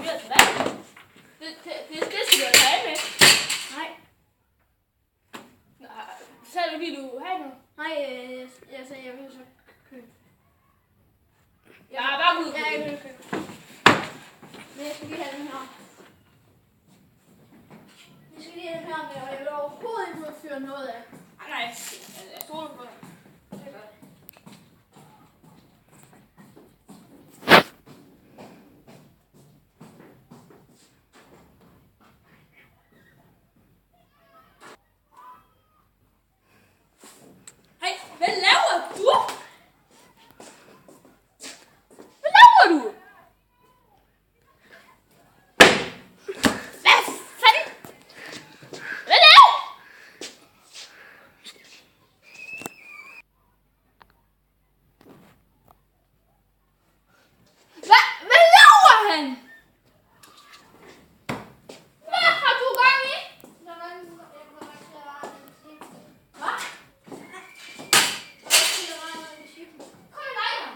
bliver tilbage. Det skal du have med. Nej. Så er det fordi du har noget. Nej, jeg sagde, jeg vil så købe. Jeg er bare ude. Ja, jeg vil købe. Men jeg skal lige have den her. Jeg skal lige have den her med, og jeg vil overhovedet ikke udføre noget af. Nej, jeg stoler på dig. Det er godt. Hey, hvad laver du? Hvad laver du? Hvad fanden? Hvad laver? Hvad laver han? Hvad har du gang i? Hvad? Kom i lejren.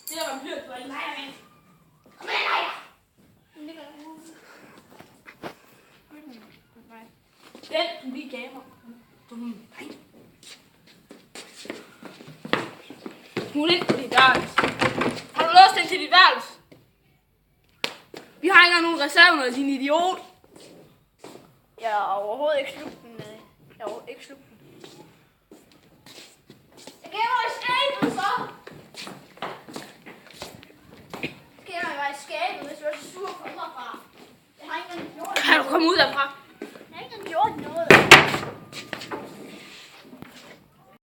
Det er vampyr, du er en lejr, kom i lejr. Den, du lige gav mig. Nej. Smul ind på dit værelse. Har du låst ind til dit værelse? Vi har ikke engang nogen reserver, din idiot. Jeg har overhovedet ikke slugt den. Jeg har overhovedet ikke slugt den. Jeg gemmer i skabet, så! Jeg gemmer mig i skabet, hvis du er så sur på mig fra. Jeg har ikke engang gjort det. Kan du komme ud derfra?